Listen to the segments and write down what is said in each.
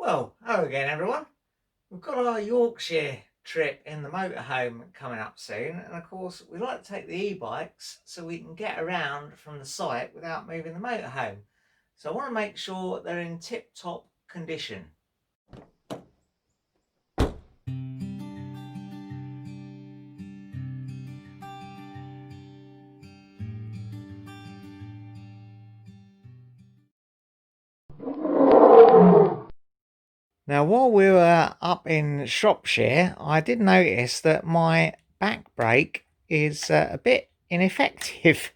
Well, hello again everyone. We've got our Yorkshire trip in the motorhome coming up soon, and of course we like to take the e-bikes so we can get around from the site without moving the motorhome. So I want to make sure they're in tip-top condition. Now, while we were up in Shropshire, I did notice that my back brake is a bit ineffective.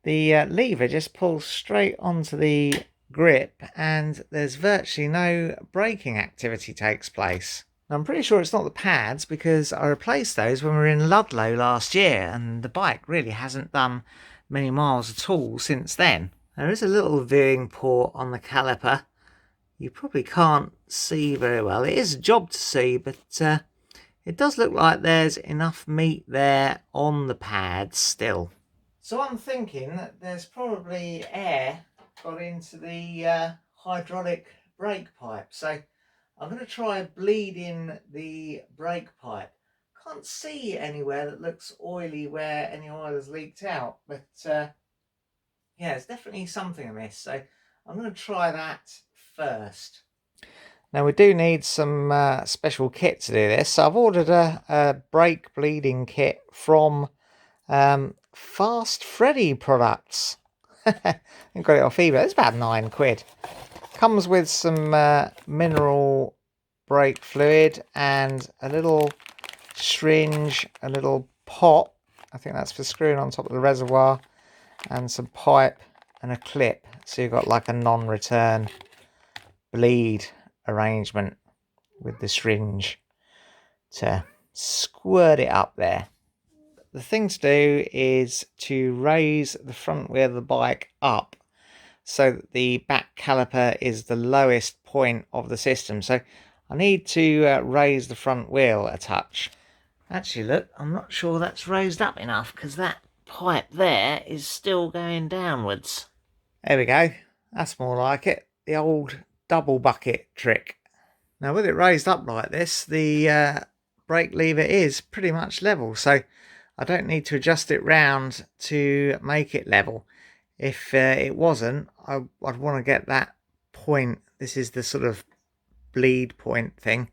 The lever just pulls straight onto the grip and there's virtually no braking activity takes place. Now, I'm pretty sure it's not the pads because I replaced those when we were in Ludlow last year and the bike really hasn't done many miles at all since then. There is a little viewing port on the caliper. You probably can't see very well. It is a job to see, but it does look like there's enough meat there on the pads still. So I'm thinking that there's probably air got into the hydraulic brake pipe. So I'm going to try bleeding the brake pipe. Can't see anywhere that looks oily where any oil has leaked out, but yeah, there's definitely something amiss. So I'm going to try that first. Now we do need some special kit to do this. So I've ordered a brake bleeding kit from Fast Freddy products. I got it off eBay. It's about £9. Comes with some mineral brake fluid and a little syringe, a little pot. I think that's for screwing on top of the reservoir, and some pipe and a clip. So you've got like a non-return bleed arrangement with the syringe to squirt it up there. The thing to do is to raise the front wheel of the bike up so that the back caliper is the lowest point of the system. So I need to raise the front wheel a touch. Actually, look, I'm not sure that's raised up enough because that pipe there is still going downwards. There we go. That's more like it. The old double bucket trick. Now with it raised up like this, the brake lever is pretty much level, so I don't need to adjust it round to make it level. If it wasn't, I'd want to get that point, this is the sort of bleed point thing,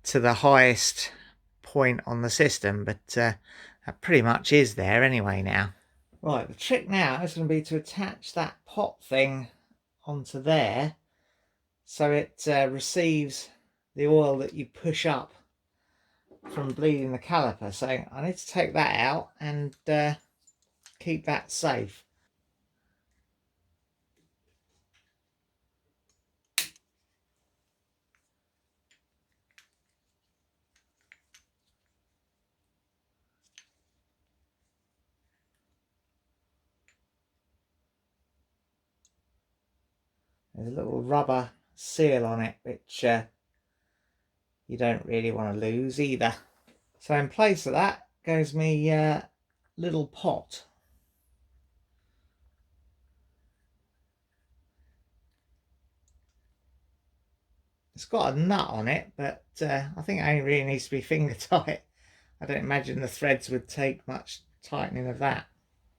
to the highest point on the system, but that pretty much is there anyway now. Right, the trick now is going to be to attach that pot thing onto there so it receives the oil that you push up from bleeding the caliper. So I need to take that out and keep that safe. There's a little rubber seal on it which you don't really want to lose either. So in place of that goes me little pot. It's got a nut on it, but I think it only really needs to be finger tight. I don't imagine the threads would take much tightening of that.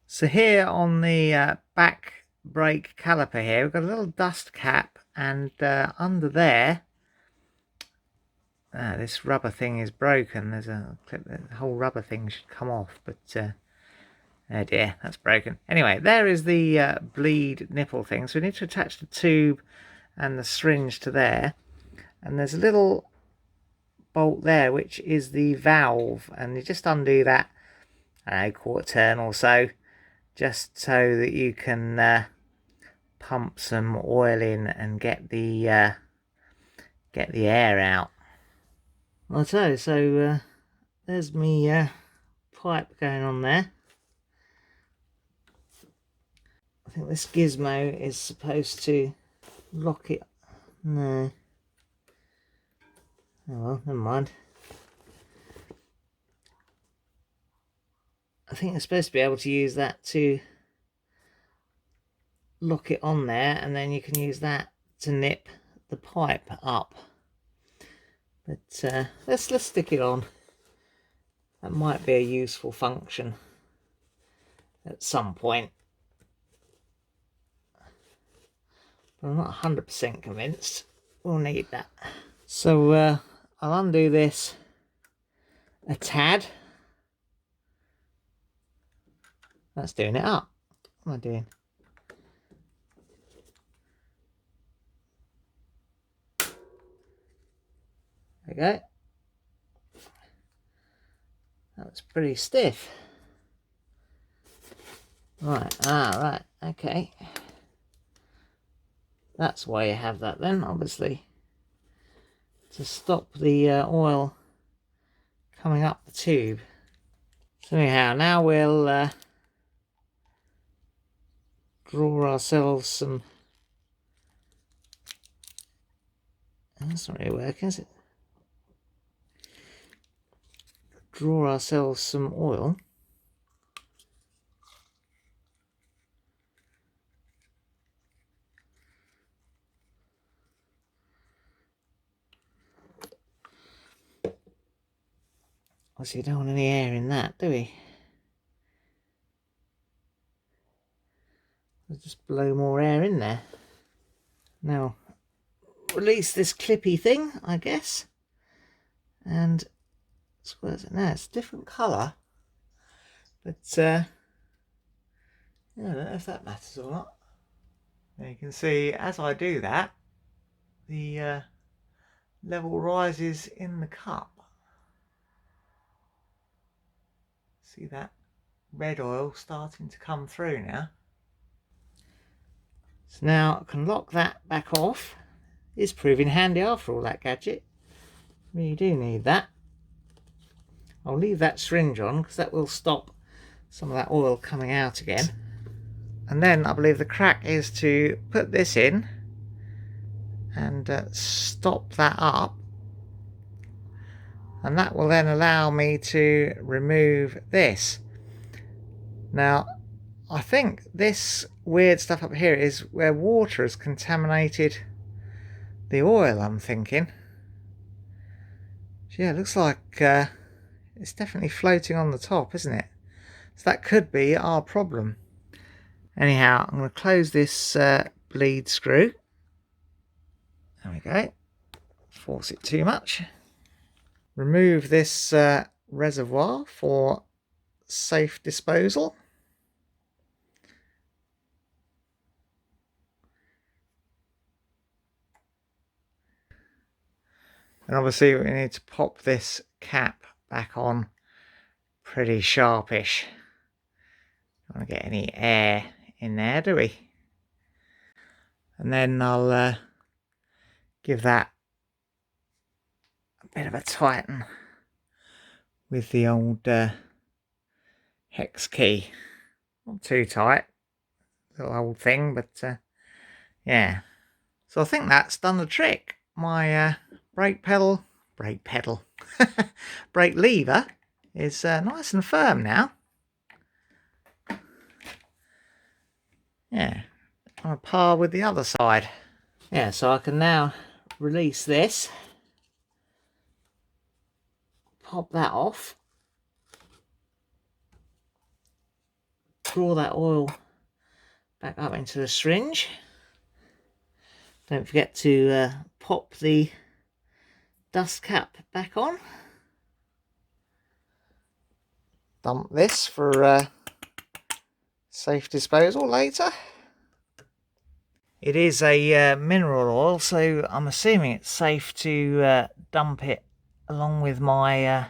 So here on the back brake caliper here, we've got a little dust cap, and under there, this rubber thing is broken. There's a clip, the whole rubber thing should come off, but oh dear, that's broken. Anyway, there is the bleed nipple thing. So we need to attach the tube and the syringe to there, and there's a little bolt there which is the valve, and you just undo that, I don't know, quarter turn or so, just so that you can pump some oil in and get the air out. I'll tell you, so there's me pipe going on there. I think this gizmo is supposed to lock it. No. Oh well, never mind. I think you're supposed to be able to use that to lock it on there, and then you can use that to nip the pipe up. But let's stick it on. That might be a useful function at some point. But I'm not 100% convinced we'll need that. So I'll undo this a tad. That's doing it up. What am I doing? There we go. That was pretty stiff. Right, right, okay. That's why you have that then, obviously. To stop the oil coming up the tube. So anyhow, now we'll draw ourselves some... That's not really working, is it? Draw ourselves some oil. Obviously, you don't want any air in that, do we? We'll just blow more air in there. Now, release this clippy thing, I guess. And where's it now? It's a different colour. But, yeah, I don't know if that matters or not. Now you can see, as I do that, the level rises in the cup. See that red oil starting to come through now. So now I can lock that back off. It's proving handy after all, that gadget. You do need that. I'll leave that syringe on because that will stop some of that oil coming out again. And then I believe the crack is to put this in and stop that up. And that will then allow me to remove this. Now, I think this weird stuff up here is where water has contaminated the oil, I'm thinking. So yeah, it looks like it's definitely floating on the top, isn't it? So that could be our problem. Anyhow, I'm going to close this bleed screw. There we go. Force it too much. Remove this reservoir for safe disposal. And obviously we need to pop this cap back on pretty sharpish. Don't want to get any air in there, do we? And then I'll give that a bit of a tighten with the old hex key. Not too tight, little old thing, but yeah. So I think that's done the trick. My brake lever is nice and firm now. Yeah, on a par with the other side. Yeah, so I can now release this, pop that off, draw that oil back up into the syringe. Don't forget to pop the dust cap back on. Dump this for safe disposal later. It is a mineral oil, so I'm assuming it's safe to dump it along with my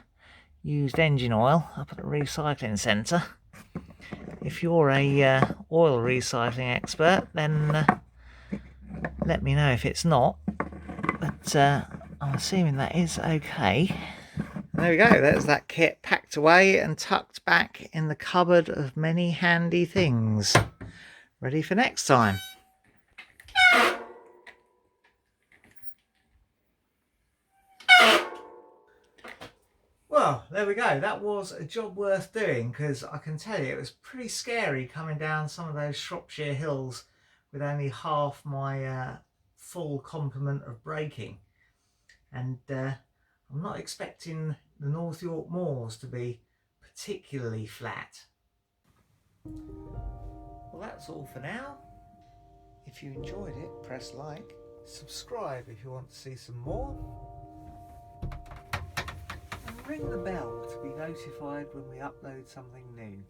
used engine oil up at the recycling centre. If you're a oil recycling expert, then let me know if it's not. But I'm assuming that is okay. There we go, there's that kit packed away and tucked back in the cupboard of many handy things. Ready for next time. Well, there we go. That was a job worth doing, because I can tell you it was pretty scary coming down some of those Shropshire hills with only half my full complement of braking. And I'm not expecting the North York moors to be particularly flat. Well, that's all for now. If you enjoyed it, press like, subscribe if you want to see some more, and ring the bell to be notified when we upload something new.